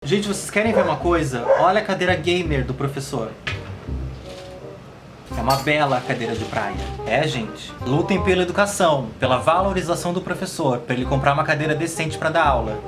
Gente, vocês querem ver uma coisa? Olha a cadeira gamer do professor. É uma bela cadeira de praia. É, gente. Lutem pela educação, pela valorização do professor, para ele comprar uma cadeira decente para dar aula.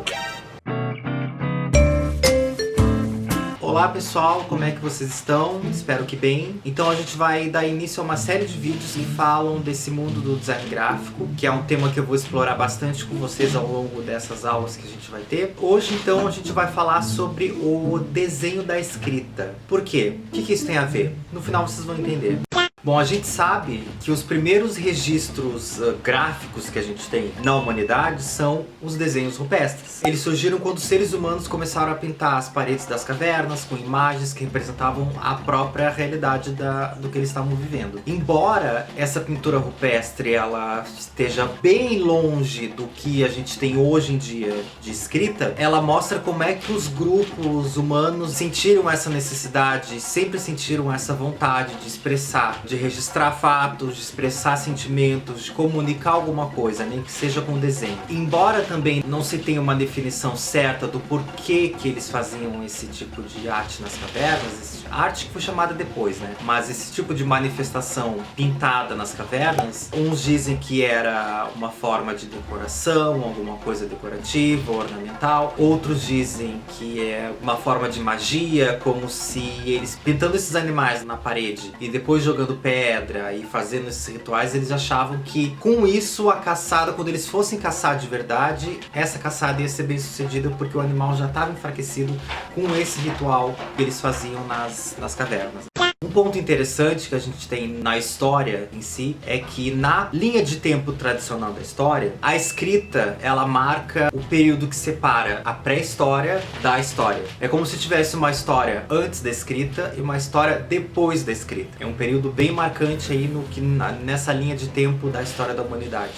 Olá pessoal, como é que vocês estão? Espero que bem. Então a gente vai dar início a uma série de vídeos que falam desse mundo do design gráfico, que é um tema que eu vou explorar bastante com vocês ao longo dessas aulas que a gente vai ter. Hoje então a gente vai falar sobre o desenho da escrita. Por quê? O que isso tem a ver? No final vocês vão entender. Bom, a gente sabe que os primeiros registros gráficos que a gente tem na humanidade são os desenhos rupestres. Eles surgiram quando os seres humanos começaram a pintar as paredes das cavernas com imagens que representavam a própria realidade do que eles estavam vivendo. Embora essa pintura rupestre ela esteja bem longe do que a gente tem hoje em dia de escrita, ela mostra como é que os grupos humanos sentiram essa necessidade, sempre sentiram essa vontade de expressar, de registrar fatos, de expressar sentimentos, de comunicar alguma coisa, nem que seja com desenho. Embora também não se tenha uma definição certa do porquê que eles faziam esse tipo de arte nas cavernas, arte que foi chamada depois, né? Mas esse tipo de manifestação pintada nas cavernas, uns dizem que era uma forma de decoração, alguma coisa decorativa, ornamental. Outros dizem que é uma forma de magia, como se eles pintando esses animais na parede e depois jogando pedra e fazendo esses rituais, eles achavam que com isso a caçada, quando eles fossem caçar de verdade, essa caçada ia ser bem sucedida porque o animal já estava enfraquecido com esse ritual que eles faziam nas cavernas. Um ponto interessante que a gente tem na história em si é que na linha de tempo tradicional da história, a escrita ela marca o período que separa a pré-história da história. É como se tivesse uma história antes da escrita e uma história depois da escrita. É um período bem marcante aí nessa linha de tempo da história da humanidade.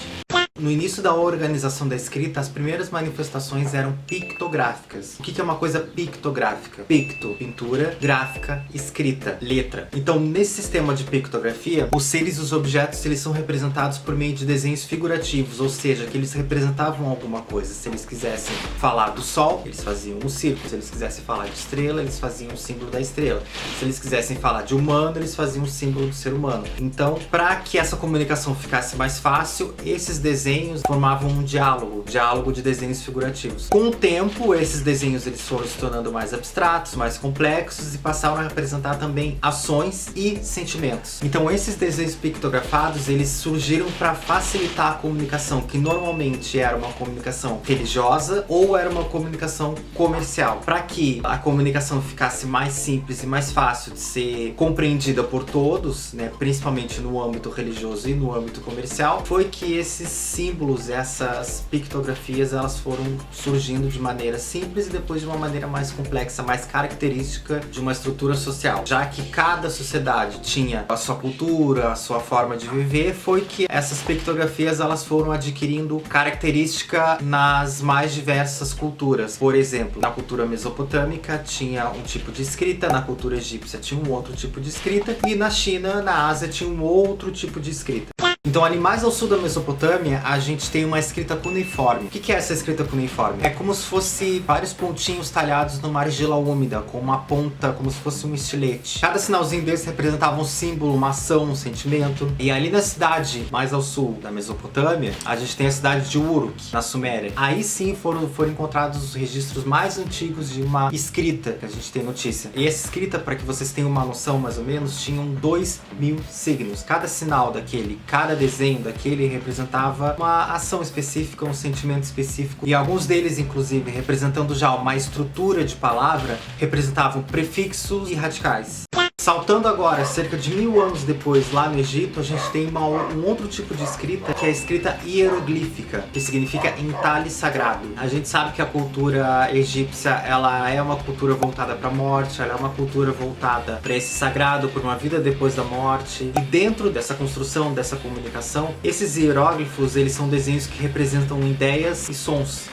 No início da organização da escrita, as primeiras manifestações eram pictográficas. O que é uma coisa pictográfica? Picto, pintura, gráfica, escrita, letra. Então, nesse sistema de pictografia, os seres e os objetos eles são representados por meio de desenhos figurativos, ou seja, que eles representavam alguma coisa. Se eles quisessem falar do sol, eles faziam um círculo. Se eles quisessem falar de estrela, eles faziam o símbolo da estrela. Se eles quisessem falar de humano, eles faziam o símbolo do ser humano. Então, para que essa comunicação ficasse mais fácil, esses desenhos formavam um diálogo de desenhos figurativos. Com o tempo, esses desenhos eles foram se tornando mais abstratos, mais complexos e passaram a representar também ações e sentimentos. Então, esses desenhos pictografados, eles surgiram para facilitar a comunicação, que normalmente era uma comunicação religiosa ou era uma comunicação comercial. Para que a comunicação ficasse mais simples e mais fácil de ser compreendida por todos, né, principalmente no âmbito religioso e no âmbito comercial, foi que esses símbolos, essas pictografias, elas foram surgindo de maneira simples e depois de uma maneira mais complexa, mais característica de uma estrutura social. Já que cada sociedade tinha a sua cultura, a sua forma de viver, foi que essas pictografias elas foram adquirindo característica nas mais diversas culturas. Por exemplo, na cultura mesopotâmica tinha um tipo de escrita, na cultura egípcia tinha um outro tipo de escrita e na China, na Ásia, tinha um outro tipo de escrita. Então, ali mais ao sul da Mesopotâmia, a gente tem uma escrita cuneiforme. O que é essa escrita cuneiforme? É como se fosse vários pontinhos talhados numa argila úmida, com uma ponta, como se fosse um estilete. Cada sinalzinho desse representava um símbolo, uma ação, um sentimento. E ali na cidade, mais ao sul da Mesopotâmia, a gente tem a cidade de Uruk, na Suméria. Aí sim foram encontrados os registros mais antigos de uma escrita que a gente tem notícia. E essa escrita, para que vocês tenham uma noção mais ou menos, tinham 2000 signos. Cada sinal daquele, cada desenho daquele representava uma ação específica, um sentimento específico, e alguns deles, inclusive, representando já uma estrutura de palavra, representavam prefixos e radicais. Saltando agora, cerca de 1000 anos depois, lá no Egito, a gente tem um outro tipo de escrita, que é a escrita hieroglífica, que significa entalhe sagrado. A gente sabe que a cultura egípcia, ela é uma cultura voltada para a morte, ela é uma cultura voltada para esse sagrado, por uma vida depois da morte. E dentro dessa construção, dessa comunicação, esses hieróglifos, eles são desenhos que representam ideias e sons.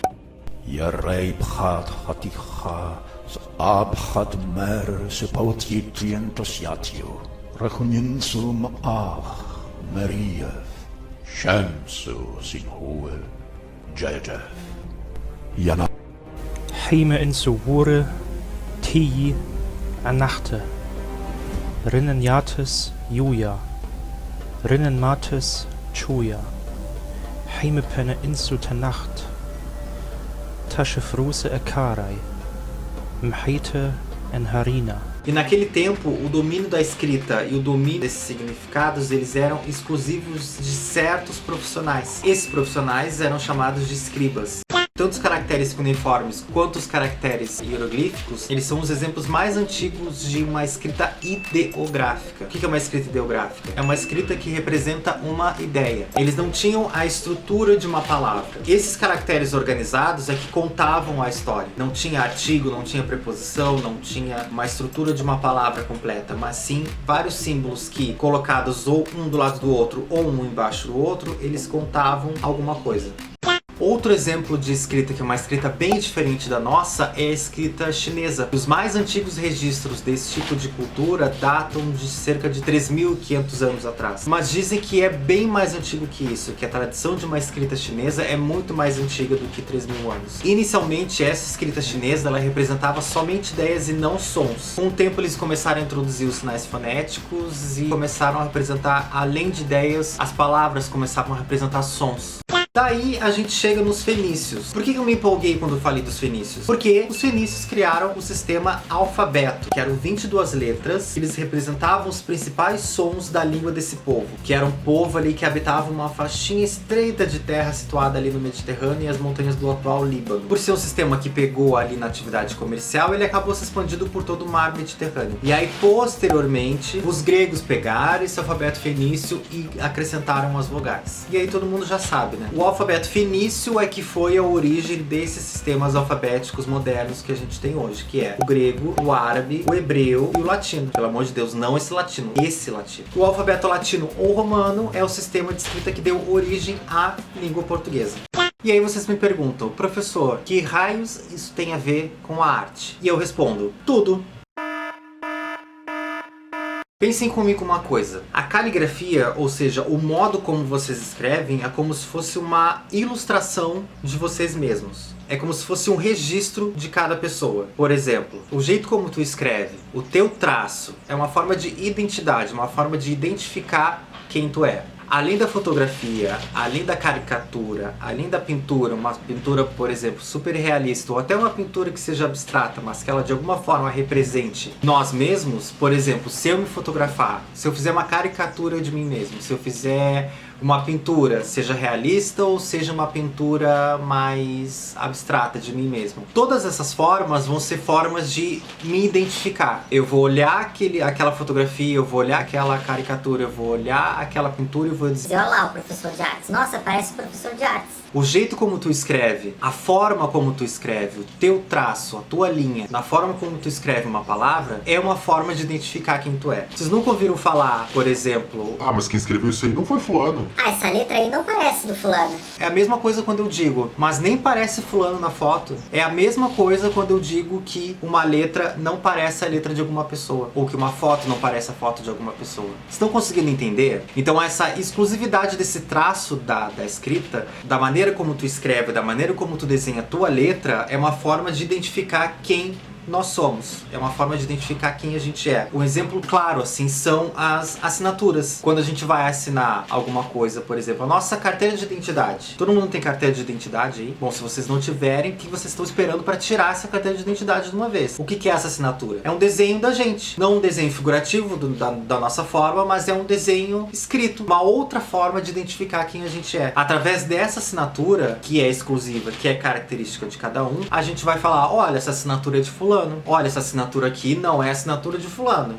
Abhat mer sepot yitientosiatio Rachuninsum Maria Shamsu Sinhoel Jajaf Yana Heime in Suwore, Tii, Anachte, Rinnen Yates, Juja, Rinnen Mates, Chuja, Heime Penne Insu Tanacht, Tasche Fruse Ekarai, Mheite en Harina. E naquele tempo, o domínio da escrita e o domínio desses significados, eles eram exclusivos de certos profissionais. Esses profissionais eram chamados de escribas. Tanto os caracteres cuneiformes quanto os caracteres hieroglíficos, eles são os exemplos mais antigos de uma escrita ideográfica. O que é uma escrita ideográfica? É uma escrita que representa uma ideia. Eles não tinham a estrutura de uma palavra. Esses caracteres organizados é que contavam a história. Não tinha artigo, não tinha preposição, não tinha uma estrutura de uma palavra completa, mas sim vários símbolos que, colocados ou um do lado do outro ou um embaixo do outro, eles contavam alguma coisa. Outro exemplo de escrita, que é uma escrita bem diferente da nossa, é a escrita chinesa. Os mais antigos registros desse tipo de cultura datam de cerca de 3.500 anos atrás. Mas dizem que é bem mais antigo que isso, que a tradição de uma escrita chinesa é muito mais antiga do que 3.000 anos. Inicialmente, essa escrita chinesa ela representava somente ideias e não sons. Com o tempo, eles começaram a introduzir os sinais fonéticos e começaram a representar, além de ideias, as palavras começavam a representar sons. Daí a gente chega nos fenícios. Por que eu me empolguei quando eu falei dos fenícios? Porque os fenícios criaram o sistema alfabeto, que eram 22 letras, que eles representavam os principais sons da língua desse povo, que era um povo ali que habitava uma faixinha estreita de terra situada ali no Mediterrâneo e as montanhas do atual Líbano. Por ser um sistema que pegou ali na atividade comercial, ele acabou se expandindo por todo o mar Mediterrâneo. E aí, posteriormente, os gregos pegaram esse alfabeto fenício e acrescentaram as vogais. E aí todo mundo já sabe, né? O alfabeto fenício é que foi a origem desses sistemas alfabéticos modernos que a gente tem hoje, que é o grego, o árabe, o hebreu e o latino. Pelo amor de Deus, não esse latino, esse latino. O alfabeto latino ou romano é o sistema de escrita que deu origem à língua portuguesa. E aí vocês me perguntam, professor, que raios isso tem a ver com a arte? E eu respondo, tudo. Pensem comigo uma coisa, a caligrafia, ou seja, o modo como vocês escrevem é como se fosse uma ilustração de vocês mesmos. É como se fosse um registro de cada pessoa. Por exemplo, o jeito como tu escreve, o teu traço, é uma forma de identidade, uma forma de identificar quem tu é. Além da fotografia, além da caricatura, além da pintura, uma pintura, por exemplo, super realista, ou até uma pintura que seja abstrata, mas que ela de alguma forma represente nós mesmos, por exemplo, se eu me fotografar, se eu fizer uma caricatura de mim mesmo, se eu fizer uma pintura, seja realista ou seja uma pintura mais abstrata de mim mesmo. Todas essas formas vão ser formas de me identificar. Eu vou olhar aquela fotografia, eu vou olhar aquela caricatura, eu vou olhar aquela pintura e vou dizer: olha lá o professor de artes. Nossa, parece o professor de artes. O jeito como tu escreve, a forma como tu escreve, o teu traço, a tua linha, na forma como tu escreve uma palavra, é uma forma de identificar quem tu é. Vocês nunca ouviram falar, por exemplo... Ah, mas quem escreveu isso aí não foi fulano. Ah, essa letra aí não parece do fulano. É a mesma coisa quando eu digo, mas nem parece fulano na foto. É a mesma coisa quando eu digo que uma letra não parece a letra de alguma pessoa. Ou que uma foto não parece a foto de alguma pessoa. Vocês estão conseguindo entender? Então essa exclusividade desse traço da escrita, da maneira como tu escreve, da maneira como tu desenha a tua letra, é uma forma de identificar quem nós somos. É uma forma de identificar quem a gente é. Um exemplo claro, assim, são as assinaturas. Quando a gente vai assinar alguma coisa, por exemplo, a nossa carteira de identidade. Todo mundo tem carteira de identidade aí? Bom, se vocês não tiverem, o que vocês estão esperando para tirar essa carteira de identidade de uma vez? O que é essa assinatura? É um desenho da gente. Não um desenho figurativo da nossa forma, mas é um desenho escrito. Uma outra forma de identificar quem a gente é. Através dessa assinatura, que é exclusiva, que é característica de cada um, a gente vai falar, olha, essa assinatura é de fulano. Olha, essa assinatura aqui não é assinatura de fulano.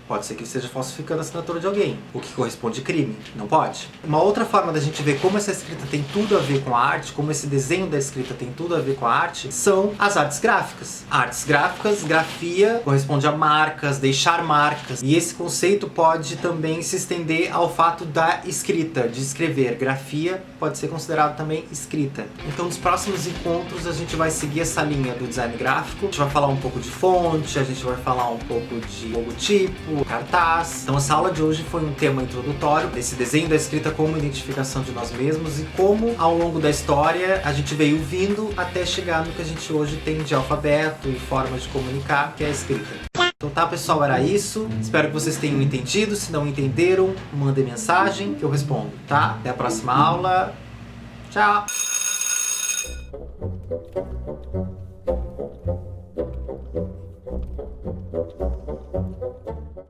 Pode ser que esteja falsificando a assinatura de alguém, o que corresponde a crime. Não pode? Uma outra forma da gente ver como essa escrita tem tudo a ver com a arte, como esse desenho da escrita tem tudo a ver com a arte, são as artes gráficas. Artes gráficas, grafia, corresponde a marcas, deixar marcas. E esse conceito pode também se estender ao fato da escrita, de escrever. Grafia pode ser considerado também escrita. Então, nos próximos encontros, a gente vai seguir essa linha do design gráfico. A gente vai falar um pouco de fonte, a gente vai falar um pouco de logotipo, o cartaz. Então essa aula de hoje foi um tema introdutório desse desenho da escrita como identificação de nós mesmos e como ao longo da história a gente veio vindo até chegar no que a gente hoje tem de alfabeto e formas de comunicar, que é a escrita. Então tá, pessoal, era isso. Espero que vocês tenham entendido. Se não entenderam, mandem mensagem que eu respondo, tá? Até a próxima aula. Tchau!